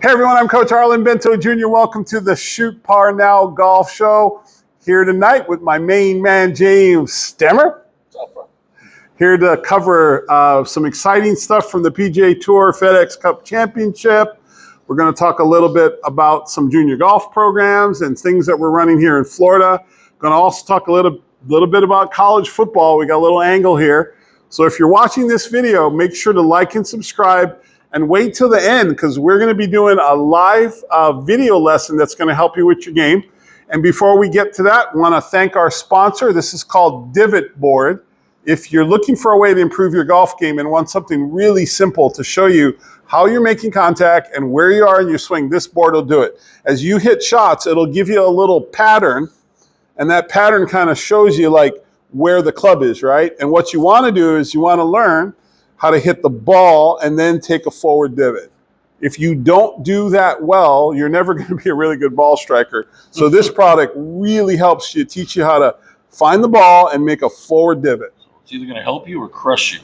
Hey everyone, I'm Coach Arlen Bento Jr. Welcome to the Shoot Par Now Golf Show. Here tonight with my main man, James Stemmer. Here to cover some exciting stuff from the PGA Tour FedEx Cup Championship. We're going to talk a little bit about some junior golf programs and things that we're running here in Florida. Going to also talk a little bit about college football. We got a little angle here. So if you're watching this video, make sure to like and subscribe. And wait till the end because we're going to be doing a live video lesson that's going to help you with your game. And before we get to that, I want to thank our sponsor. This is called Divot board. If you're looking for a way to improve your golf game and want something really simple to show you how you're making contact and where you are in your swing, this board will do it. As you hit shots, it'll give you a little pattern, and that pattern kind of shows you like where the club is, right? And what you want to do is you want to learn how to hit the ball and then take a forward divot. If you don't do that well, you're never going to be a really good ball striker. So this product really helps you, teach you how to find the ball and make a forward divot. It's either going to help you or crush you.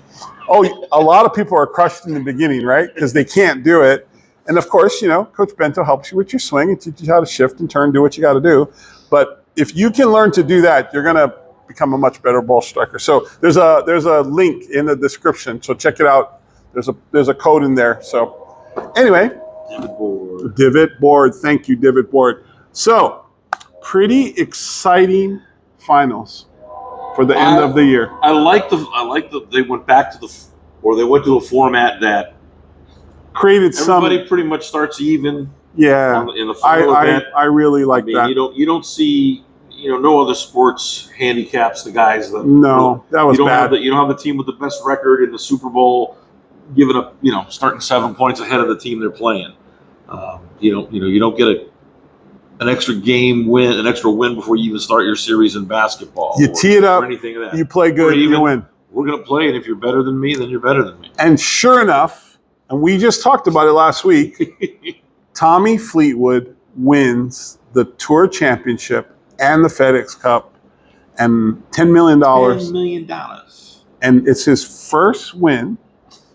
Oh, a lot of people are crushed in the beginning, right? Because they can't do it. And of course, you know, Coach Bento helps you with your swing and teaches you how to shift and turn, do what you got to do. But if you can learn to do that, you're going to become a much better ball striker. So there's a link in the description. So check it out. There's a code in there. So anyway, Divot board. Thank you, Divot board. So pretty exciting finals for the end of the year. I like the they went back to they went to a format that created everybody pretty much starts even. Yeah, in the final event. I really like that. You don't see. No other sports handicaps the guys that. No, that was bad. You don't have the team with the best record in the Super Bowl giving up, starting 7 points ahead of the team they're playing. You don't get an extra win before you even start your series in basketball. You tee it up, anything of that. You play good, you win. We're going to play, and if you're better than me, then you're better than me. And sure enough, and we just talked about it last week, Tommy Fleetwood wins the Tour Championship and the FedEx Cup, and $10 million. $10 million. And it's his first win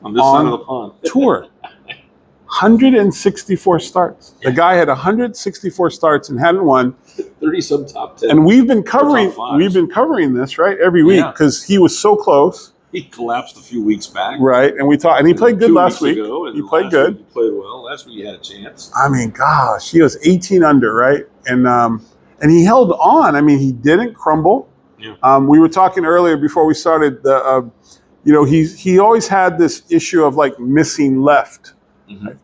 on this side of the pond. Tour. 164 starts. Yeah. The guy had 164 starts and hadn't won. 30-some top 10. And we've been covering this, right, every week because he was so close. He collapsed a few weeks back. Right, and we talked, and he played good last week. He played good. He played well. Last week he had a chance. I mean, gosh, he was 18 under, right? And he held on. I mean, he didn't crumble. Yeah. We were talking earlier before we started. He always had this issue of like missing left,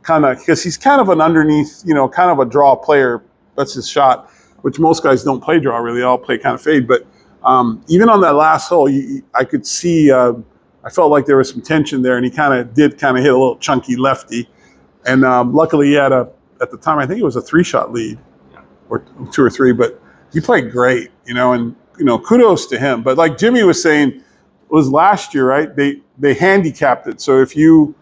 kind of because he's kind of an underneath, kind of a draw player. That's his shot, which most guys don't play draw really. They all play kind of fade. But even on that last hole, I could see. I felt like there was some tension there, and he kind of hit a little chunky lefty. And luckily, he had at the time I think it was a 3-shot lead. Or 2 or 3, but he played great, and kudos to him. But like Jimmy was saying, it was last year, right? They handicapped it. So if you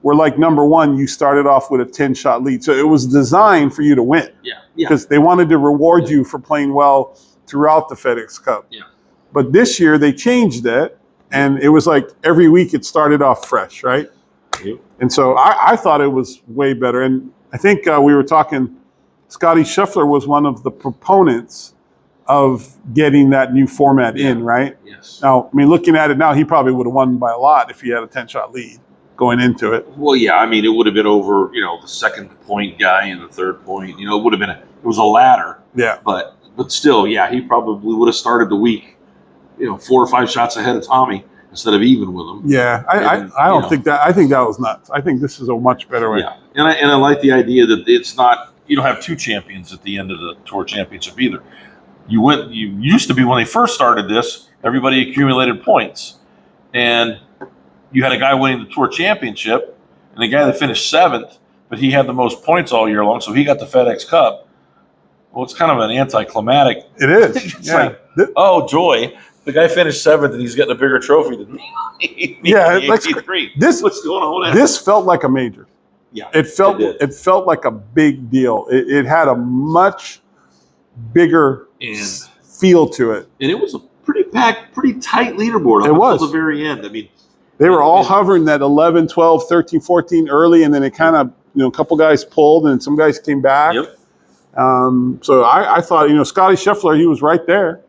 were like number one, you started off with a 10-shot lead. So it was designed for you to win. Yeah. Because they wanted to reward you for playing well throughout the FedEx Cup. Yeah. But this year they changed it, and it was like every week it started off fresh, right? Yeah. And so I thought it was way better. And I think we were talking. Scottie Scheffler was one of the proponents of getting that new format in, right? Yes. Now, I mean, looking at it now, he probably would have won by a lot if he had a 10-shot lead going into it. Well, yeah, I mean, it would have been over, the second point guy and the third point. It would have been it was a ladder. Yeah. But still, yeah, he probably would have started the week, 4 or 5 shots ahead of Tommy instead of even with him. Yeah, I don't think that. I think that was nuts. I think this is a much better way. Yeah, and I like the idea that it's not. You don't have 2 champions at the end of the Tour Championship either. You used to be when they first started this, everybody accumulated points. And you had a guy winning the Tour Championship and a guy that finished 7th, but he had the most points all year long, so he got the FedEx Cup. Well, it's kind of an anticlimactic. It is. It's like, oh, joy. The guy finished 7th and he's getting a bigger trophy than me. Yeah, what's going on? This felt like a major. Yeah, it felt like a big deal. It had a much bigger feel to it, and it was a pretty packed, pretty tight leaderboard up until the very end. I mean, they were all hovering that 11, 12, 13, 14 early, and then it kind of a couple guys pulled and some guys came back. Yep. So I thought, Scottie Scheffler, he was right there.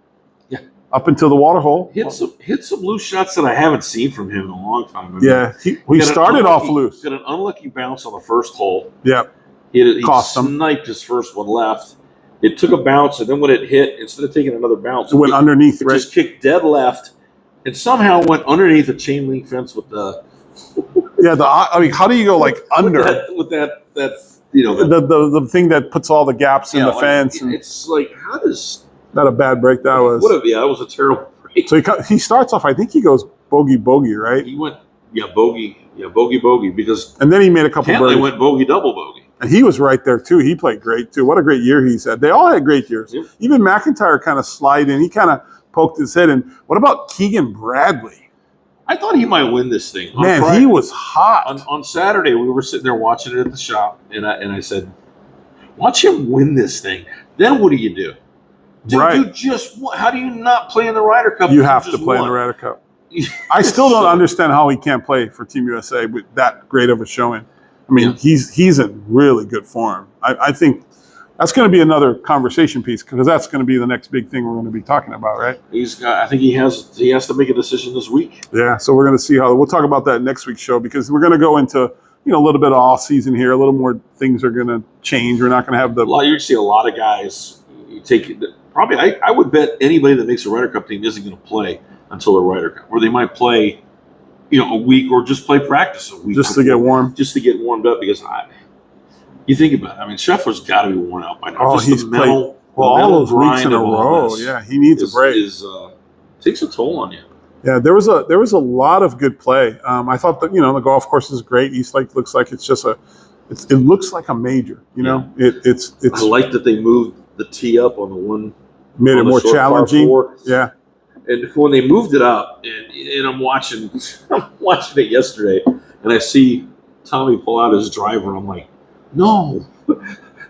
Yeah. Up until the water hole. Hit some loose shots that I haven't seen from him in a long time. He started off loose. Got an unlucky bounce on the first hole. Yeah. He Cost him. sniped his first one left. It took a bounce, and then when it hit, instead of taking another bounce, it went underneath, right? Just kicked dead left, and somehow went underneath a chain link fence with the. Yeah, how do you go under with that the thing that puts all the gaps in the fence? And it's like, how does not a bad break that was? That was a terrible break. So he starts off. I think he goes bogey, right? He went bogey because and then he made a couple. Cantlay went bogey, double bogey. And he was right there, too. He played great, too. What a great year he's had. They all had great years. Yep. Even McIntyre kind of slid in. He kind of poked his head in. What about Keegan Bradley? I thought he might win this thing. Man, Friday, he was hot. On Saturday, we were sitting there watching it at the shop, and I said, watch him win this thing. Then what do you do? Right. How do you not play in the Ryder Cup? You have to play in the Ryder Cup. I still don't understand how he can't play for Team USA with that great of a showing. I mean, he's in really good form. I think that's going to be another conversation piece because that's going to be the next big thing we're going to be talking about, right? I think he has to make a decision this week. Yeah, so we're going to see we'll talk about that next week's show because we're going to go into a little bit of off season here. A little more things are going to change. We're not going to have you see a lot of guys probably. I would bet anybody that makes a Ryder Cup team isn't going to play until the Ryder Cup, or they might play. A week or just play practice a week. Just to get warm. Just to get warmed up because you think about it. I mean, Scheffler's got to be worn out by now. Oh, he's played all those weeks in a row. Yeah, he needs a break. Takes a toll on you. Yeah, there was a lot of good play. I thought that the golf course is great. East Lake looks like it's just it looks like a major. It's. I like that they moved the tee up on the one. Made it more challenging. Yeah. And when they moved it up, and I'm watching it yesterday, and I see Tommy pull out his driver, and I'm like, no,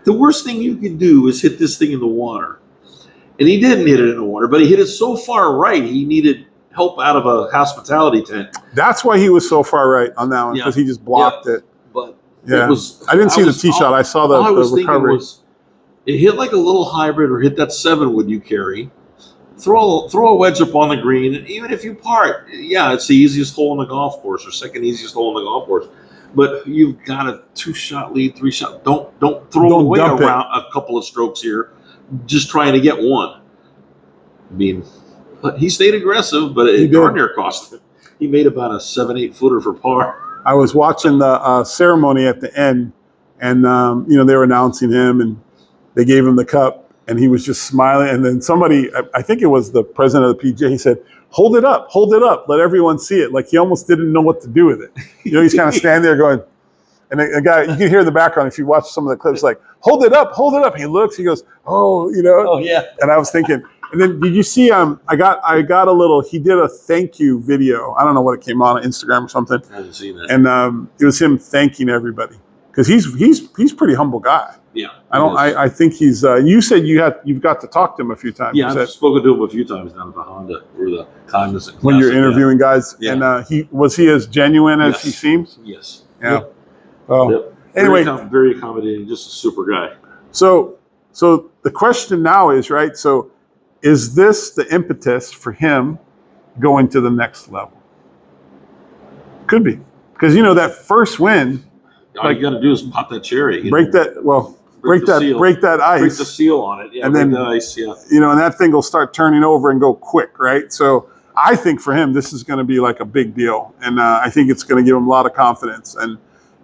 the worst thing you can do is hit this thing in the water. And he didn't hit it in the water, but he hit it so far right, he needed help out of a hospitality tent. That's why he was so far right on that one, because he just blocked it. But I didn't see the tee shot. I saw the recovery. It hit like a little hybrid or hit that 7-wood you carry. Throw a wedge up on the green, and even if you part, it's the easiest hole in the golf course or second easiest hole in the golf course. But you've got a 2-shot lead, 3-shot. Don't throw away around a couple of strokes here, just trying to get one. I mean, but he stayed aggressive, but it darn near cost him. He made about a 7-8 footer for par. I was watching the ceremony at the end, and they were announcing him, and they gave him the cup. And he was just smiling. And then somebody, I think it was the president of the PGA, he said, hold it up, let everyone see it. Like he almost didn't know what to do with it. He's kind of standing there going, and the guy, you can hear in the background if you watch some of the clips, like, hold it up. He looks, he goes, oh, Oh, yeah. And I was thinking, and then did you see, I got a little, he did a thank you video. I don't know what it came on Instagram or something. I haven't seen that. And it was him thanking everybody. Because he's pretty humble guy. Yeah, I think he's. You said you've got to talk to him a few times. Yeah, I've spoken to him a few times down at the Honda or the Cognizant. When you're interviewing guys, and he as genuine as he seems. Yes. Yeah. Yep. Well, anyway, very accommodating, just a super guy. So the question now is right. So, is this the impetus for him going to the next level? Could be, because that first win. All you got to do is pop that cherry. Break that ice. Break the seal on it. Yeah, and then the ice. Yeah. And that thing will start turning over and go quick, right? So I think for him, this is going to be like a big deal, and I think it's going to give him a lot of confidence. And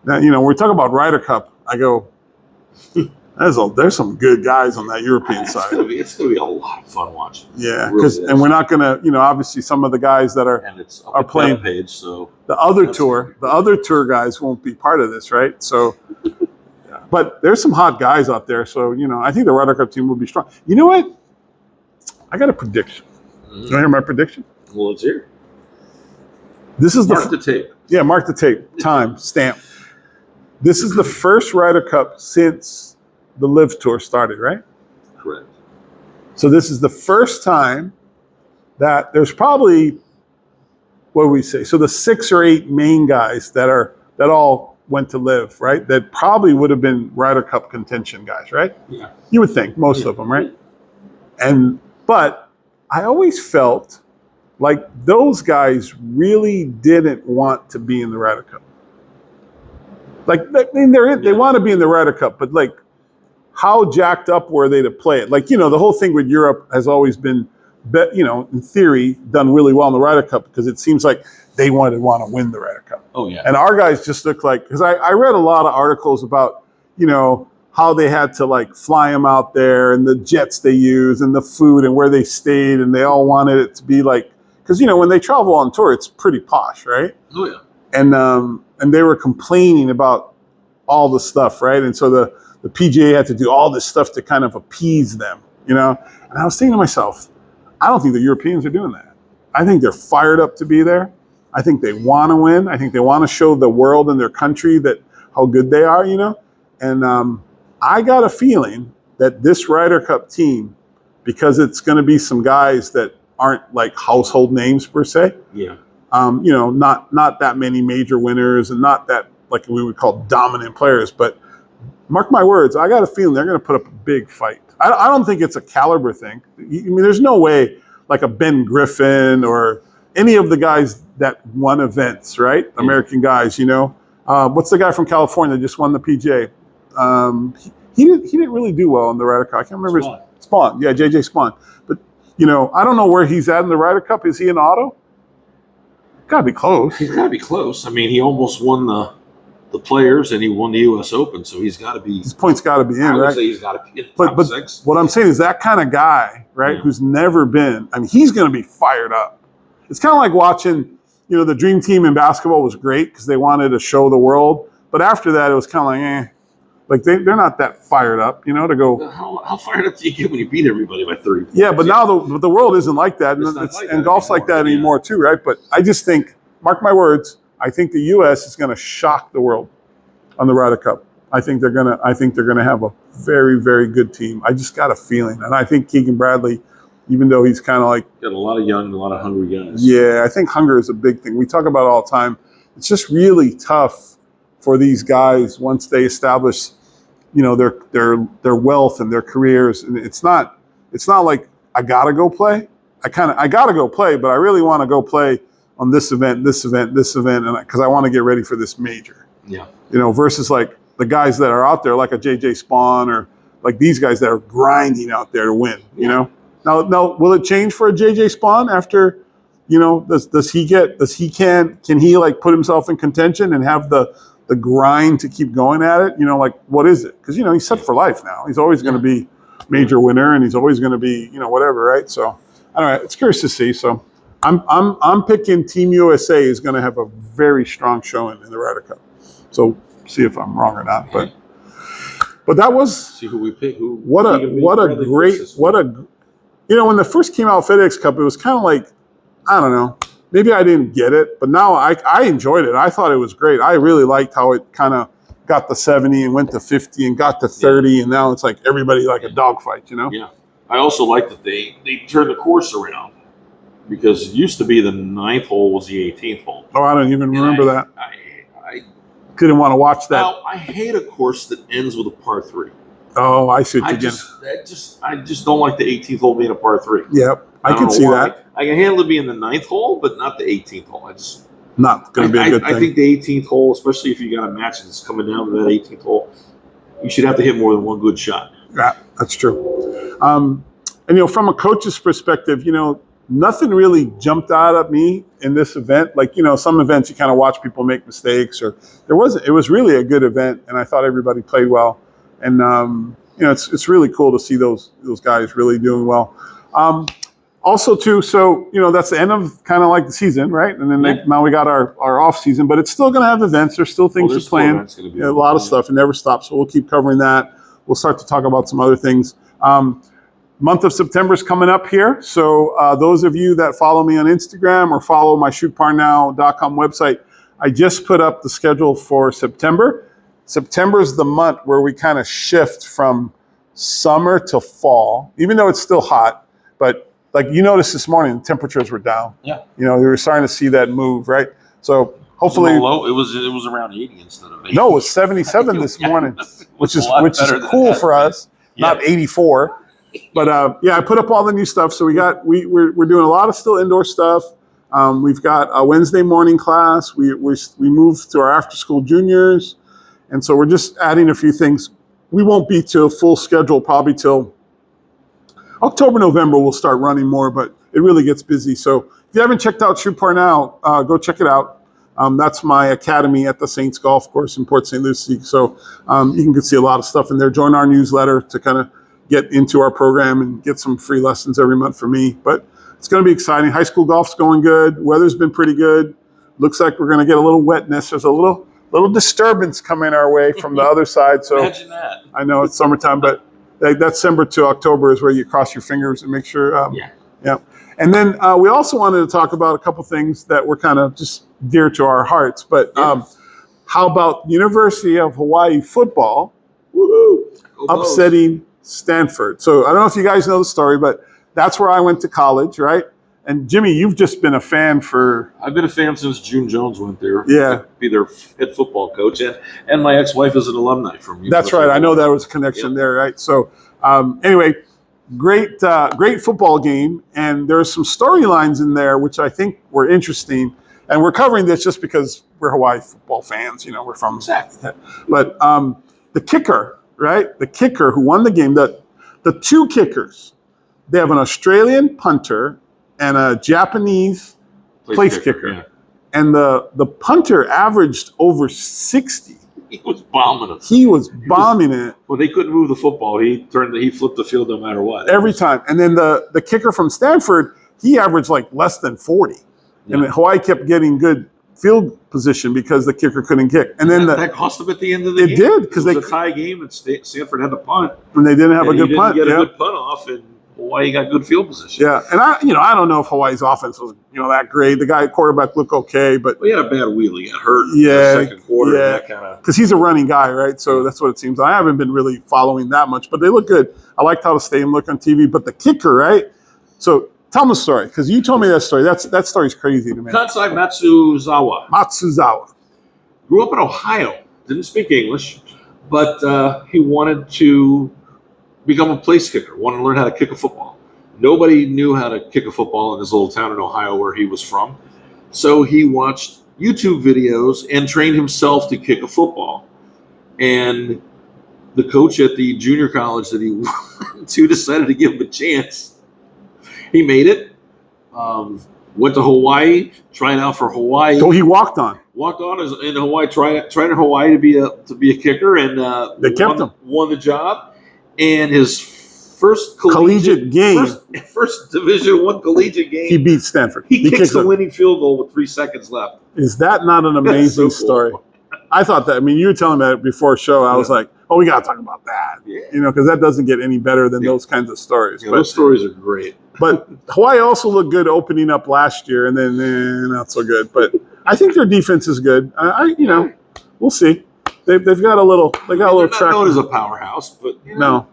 when we talk about Ryder Cup, I go, there's some good guys on that European side. It's going to be a lot of fun watching. Yeah, and we're not going to, obviously some of the guys that are playing page. So the other tour guys won't be part of this, right? So, but there's some hot guys out there. So I think the Ryder Cup team will be strong. You know what? I got a prediction. You want to hear my prediction? Well, let's hear. This is mark the tape. Yeah, mark the tape. Time stamp. This is the first Ryder Cup since the Live Tour started, right? Correct. So this is the first time that there's probably, what do we say? So the 6 or 8 main guys that all went to live, right? That probably would have been Ryder Cup contention guys, right? Yeah. You would think, most of them, right? But I always felt like those guys really didn't want to be in the Ryder Cup. Like, I mean, they want to be in the Ryder Cup, but like, how jacked up were they to play it? Like, the whole thing with Europe has always been, in theory, done really well in the Ryder Cup because it seems like they want to win the Ryder Cup. Oh, yeah. And our guys just look like, because I read a lot of articles about, how they had to like fly them out there and the jets they use and the food and where they stayed, and they all wanted it to be like, because when they travel on tour, it's pretty posh, right? Oh, yeah. And they were complaining about all the stuff, right? And so the PGA had to do all this stuff to kind of appease them, And I was thinking to myself, I don't think the Europeans are doing that. I think they're fired up to be there. I think they want to win. I think they want to show the world and their country that how good they are, And I got a feeling that this Ryder Cup team, because it's going to be some guys that aren't like household names per se. Yeah. Not that many major winners and not that like we would call dominant players, but mark my words, I got a feeling they're going to put up a big fight. I don't think it's a caliber thing. I mean, there's no way like a Ben Griffin or any of the guys that won events, right? Yeah. American guys, What's the guy from California that just won the PGA? He didn't really do well in the Ryder Cup. I can't remember Spawn. Yeah, JJ Spawn. But, I don't know where he's at in the Ryder Cup. Is he an auto? Got to be close. He's got to be close. I mean, he almost won the Players and he won the U.S. Open, so he's got to be. His points got to be in, right? I would say he's got to be in top six. What I'm saying is that kind of guy, right, who's never been. I mean, he's going to be fired up. It's kind of like watching, the Dream Team in basketball was great because they wanted to show the world, but after that, it was kind of like, Like they're not that fired up, to go. How fired up do you get when you beat everybody by 30 points? Yeah, but now the world isn't like that, and golf's like that anymore too, right? But I just think, mark my words, I think the U.S. is going to shock the world on the Ryder Cup. I think they're gonna have a very, very good team. I just got a feeling, and I think Keegan Bradley, even though he's kind of like got a lot of young, a lot of hungry guys. Yeah, I think hunger is a big thing. We talk about it all the time. It's just really tough for these guys once they establish, their wealth and their careers. And it's not like I gotta go play. I gotta go play, but I really want to go play on this event, and because I want to get ready for this major. Yeah. Versus like the guys that are out there, like a JJ Spawn or like these guys that are grinding out there to win. Now, will it change for a JJ Spawn after? Can he like put himself in contention and have the grind to keep going at it? Like what is it? Because he's set for life now. He's always going to be major winner, and he's always going to be whatever, right? So I don't know. It's curious to see. So I'm picking Team USA is going to have a very strong showing in the Ryder Cup. So see if I'm wrong or not. But that was see who we pick. When they first came out FedEx Cup, it was kind of like, I don't know, maybe I didn't get it, but now I enjoyed it. I thought it was great. I really liked how it kind of got to 70 and went to 50 and got to 30, and now it's like everybody like a dogfight, Yeah. I also like that they turned the course around, because it used to be the 9th hole was the 18th hole. Oh, I don't even remember that. I didn't want to watch that. Now, I hate a course that ends with a par 3. Oh, I see what you're getting. I just don't like the 18th hole being a par 3. Yep, I can see that. I can handle it being the 9th hole, but not the 18th hole. Not going to be a good thing. I think the 18th hole, especially if you got a match that's coming down to that 18th hole, you should have to hit more than one good shot. Yeah, that's true. And from a coach's perspective, nothing really jumped out at me in this event. Like, some events you kind of watch people make mistakes, or it was really a good event, and I thought everybody played well. And it's really cool to see those guys really doing well. Also, too, so that's the end of kind of like the season, right? And then now we got our off season, but it's still going to have events. There's still things to plan. A lot of stuff. It never stops. So we'll keep covering that. We'll start to talk about some other things. Month of September is coming up here. So those of you that follow me on Instagram or follow my shootparnow.com website, I just put up the schedule for September. September is the month where we kind of shift from summer to fall, even though it's still hot. But like you noticed this morning, the temperatures were down. Yeah. We were starting to see that move, right? So hopefully, low. It was around 80 instead of 80. No, it was 77 this morning, which is cool for us. Yeah. Not 84, but I put up all the new stuff. So we're doing a lot of still indoor stuff. We've got a Wednesday morning class. We moved to our after school juniors, and so we're just adding a few things. We won't be to a full schedule probably till October, November. We'll start running more, but it really gets busy. So if you haven't checked out Shoot Par Now, go check it out. That's my academy at the Saints Golf Course in Port St. Lucie. So you can see a lot of stuff in there. Join our newsletter to kind of get into our program and get some free lessons every month for me. But it's going to be exciting. High school golf's going good. Weather's been pretty good. Looks like we're going to get a little wetness. There's a little disturbance coming our way from the other side. So imagine that. I know it's summertime, but that December to October is where you cross your fingers and make sure. Yeah. And then we also wanted to talk about a couple things that were kind of just dear to our hearts. But how about University of Hawaii football upsetting Stanford? So I don't know if you guys know the story, but that's where I went to college, right? And Jimmy, you've just been a fan for... I've been a fan since June Jones went there. Yeah. Be their head football coach. And my ex-wife is an alumni from University. That's right. I know there was a connection there, right? So anyway, great football game. And there's some storylines in there which I think were interesting. And we're covering this just because we're Hawaii football fans. You know, we're from... Exactly. But the kicker, right? The kicker who won the game, the two kickers, they have an Australian punter and a Japanese place kicker. Yeah. And the punter averaged over 60. He was bombing it. Well, they couldn't move the football. He flipped the field no matter what. Every time. And then the kicker from Stanford, he averaged like less than 40. Yeah. And Hawaii kept getting good field position because the kicker couldn't kick. And then that cost them at the end of the game. It did, because it was a tie game and Stanford had to punt. And they didn't have a good punt. He didn't get a good punt off, and Hawaii got good field position. Yeah, and I don't know if Hawaii's offense was that great. The guy at quarterback looked okay, but he had a bad wheel. He got hurt in the second quarter. Yeah, that kind of, because he's a running guy, right? So that's what it seems. I haven't been really following that much, but they look good. I liked how the stadium looked on TV. But the kicker, right? So tell me the story, because you told me that story. That story's crazy to me. Kansai Matsuzawa grew up in Ohio. Didn't speak English, but he wanted to become a place kicker, wanted to learn how to kick a football. Nobody knew how to kick a football in this little town in Ohio where he was from. So he watched YouTube videos and trained himself to kick a football. And the coach at the junior college that he went to decided to give him a chance. He made it. Went to Hawaii, trying out for Hawaii. So he walked on in Hawaii, trying in Hawaii to be a kicker, and they kept him. Won the job. And his first collegiate game, first Division I collegiate game, he beat Stanford. He kicks the winning field goal with 3 seconds left. Is that not an amazing story? I thought that. I mean, you were telling me that before show. I was like, oh, we got to talk about that. Yeah. Because that doesn't get any better than those kinds of stories. Yeah, those stories are great. But Hawaii also looked good opening up last year, and then not so good. But I think their defense is good. We'll see. They've got a little. They got a little track. They're not known as a powerhouse, but no.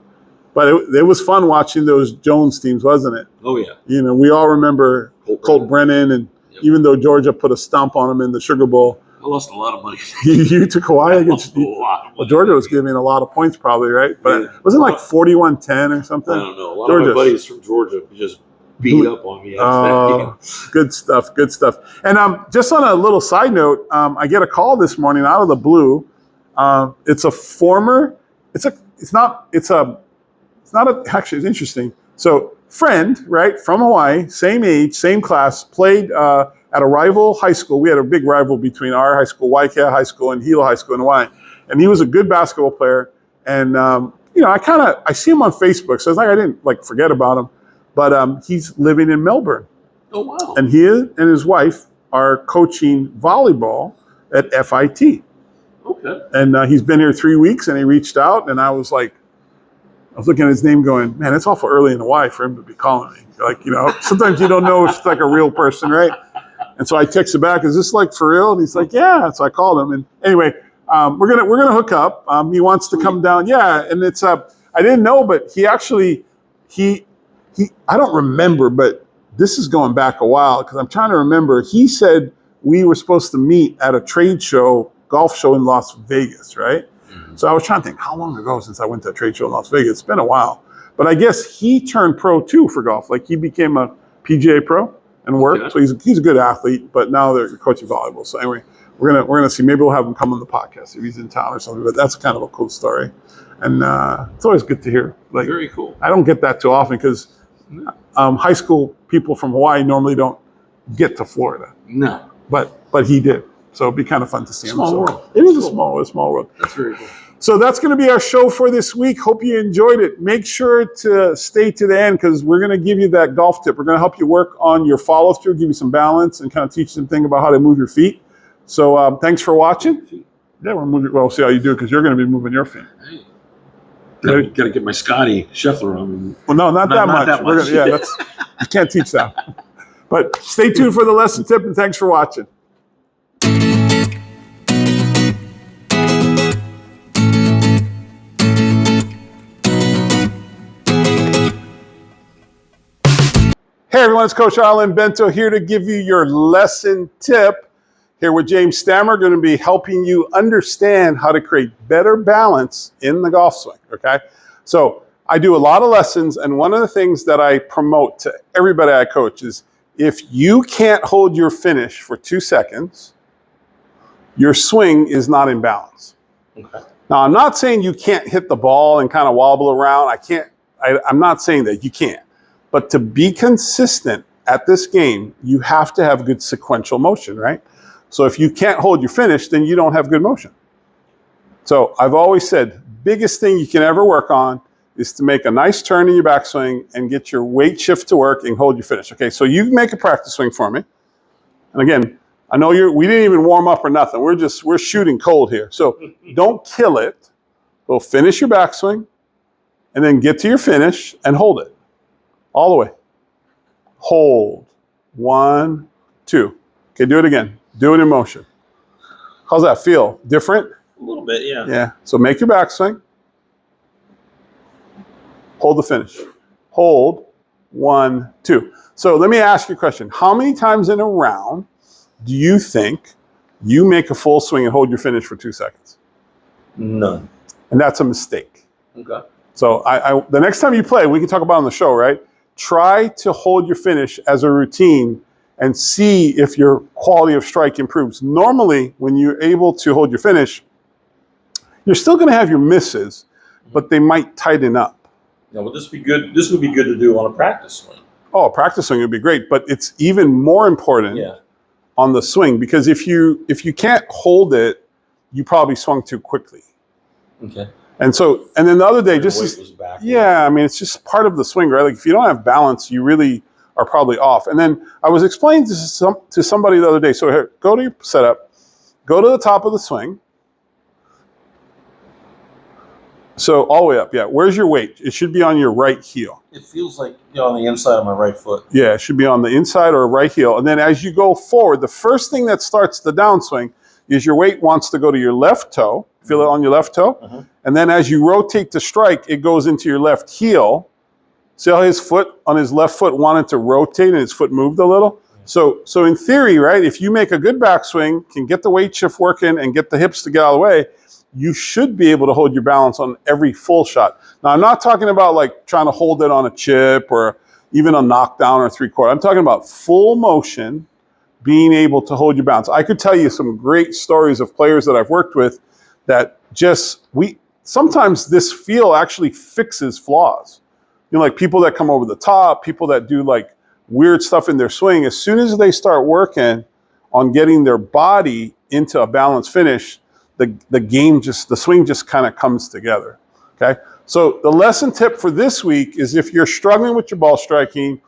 But it was fun watching those Jones teams, wasn't it? Oh yeah. We all remember Colt Brennan, and even though Georgia put a stomp on them in the Sugar Bowl. I lost a lot of money. You took Hawaii against a lot of money. Well, Georgia was giving a lot of points, probably, right? But wasn't it like 41-10 or something? I don't know. A lot of my buddies from Georgia just beat up on me after that game. Good stuff. And just on a little side note, I get a call this morning out of the blue. It's interesting. So friend, right, from Hawaii, same age, same class, played at a rival high school. We had a big rival between our high school, Waikea High School, and Hilo High School in Hawaii. And he was a good basketball player. And, I see him on Facebook. So it's like I didn't forget about him. But he's living in Melbourne. Oh, wow. And he and his wife are coaching volleyball at FIT. Okay. And he's been here 3 weeks, and he reached out, and I was looking at his name going, man, it's awful early in Hawaii for him to be calling me. Sometimes you don't know if it's a real person, right? And so I texted back, is this for real? And he's like, yeah. So I called him. And anyway, we're gonna hook up. He wants to come down. Yeah. And it's I didn't know, but he actually, I don't remember, but this is going back a while because I'm trying to remember. He said we were supposed to meet at a trade show, golf show in Las Vegas, right? Mm-hmm. So I was trying to think, how long ago since I went to a trade show in Las Vegas? It's been a while. But I guess he turned pro too for golf. Like he became a PGA pro and worked. Okay. So he's a good athlete, but now they're coaching volleyball. So anyway, we're gonna see. Maybe we'll have him come on the podcast if he's in town or something. But that's kind of a cool story, and it's always good to hear. Like, very cool. I don't get that too often because high school people from Hawaii normally don't get to Florida. No, but he did. So it'd be kind of fun to see him. Small world. It is a small world. That's very cool. So that's going to be our show for this week. Hope you enjoyed it. Make sure to stay to the end because we're going to give you that golf tip. We're going to help you work on your follow through, give you some balance, and kind of teach you something about how to move your feet. So thanks for watching. Yeah, we're moving. Well, we'll see how you do it because you're going to be moving your feet. Hey. Got to get my Scottie Scheffler on. Well, no, not that much. You can't teach that. But stay tuned for the lesson tip, and thanks for watching. Hey everyone, it's Coach Arlen and Bento here to give you your lesson tip. Here with James Stammer, going to be helping you understand how to create better balance in the golf swing, okay? So I do a lot of lessons, and one of the things that I promote to everybody I coach is if you can't hold your finish for 2 seconds, your swing is not in balance. Okay. Now, I'm not saying you can't hit the ball and kind of wobble around. I'm not saying that you can't. But to be consistent at this game, you have to have good sequential motion, right? So if you can't hold your finish, then you don't have good motion. So I've always said, biggest thing you can ever work on is to make a nice turn in your backswing and get your weight shift to work and hold your finish. Okay, so you make a practice swing for me. And again, I know we didn't even warm up or nothing. We're shooting cold here. So don't kill it. Go finish your backswing and then get to your finish and hold it. All the way. Hold. 1, 2. Okay, do it again. Do it in motion. How's that feel? Different? A little bit, yeah. Yeah. So make your backswing. Hold the finish. Hold. 1, 2. So let me ask you a question. How many times in a round do you think you make a full swing and hold your finish for 2 seconds? None. And that's a mistake. Okay. So the next time you play, we can talk about it on the show, right? Try to hold your finish as a routine and see if your quality of strike improves. Normally, when you're able to hold your finish, you're still going to have your misses, but they might tighten up. Yeah, well, this would be good. This would be good to do on a practice swing. Oh, a practice swing would be great, but it's even more important on the swing because if you can't hold it, you probably swung too quickly. Okay. And then the other day, I mean, it's just part of the swing, right? Like if you don't have balance, you really are probably off. And then I was explaining to somebody the other day. So here, go to your setup, go to the top of the swing. So all the way up, yeah. Where's your weight? It should be on your right heel. It feels like on the inside of my right foot. Yeah, it should be on the inside or right heel. And then as you go forward, the first thing that starts the downswing is your weight wants to go to your left toe. Feel it on your left toe. Uh-huh. And then as you rotate the strike, it goes into your left heel. See how his foot on his left foot wanted to rotate and his foot moved a little? So in theory, right, if you make a good backswing, can get the weight shift working and get the hips to get out of the way, you should be able to hold your balance on every full shot. Now, I'm not talking about like trying to hold it on a chip or even a knockdown or 3/4. I'm talking about full motion, being able to hold your balance. I could tell you some great stories of players that I've worked with that sometimes this feel actually fixes flaws. You know, like people that come over the top, people that do like weird stuff in their swing, as soon as they start working on getting their body into a balanced finish, the swing just kind of comes together, okay? So the lesson tip for this week is if you're struggling with your ball striking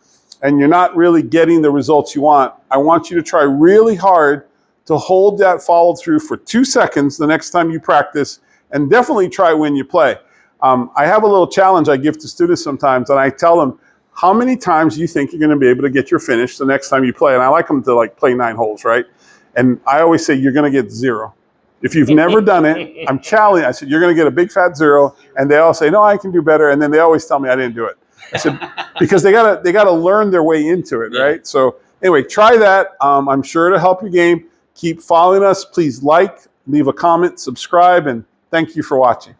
and you're not really getting the results you want, I want you to try really hard to hold that follow through for 2 seconds the next time you practice, and definitely try when you play. I have a little challenge I give to students sometimes, and I tell them, how many times do you think you're going to be able to get your finish the next time you play? And I like them to like play 9 holes, right? And I always say, you're going to get 0. If you've never done it, I'm challenging. I said, you're going to get a big fat 0. And they all say, no, I can do better. And then they always tell me I didn't do it. I said, because they gotta learn their way into it, right? So Anyway, try that. I'm sure it'll help your game. Keep following us. Please like, leave a comment, subscribe, and thank you for watching.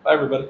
Bye, everybody.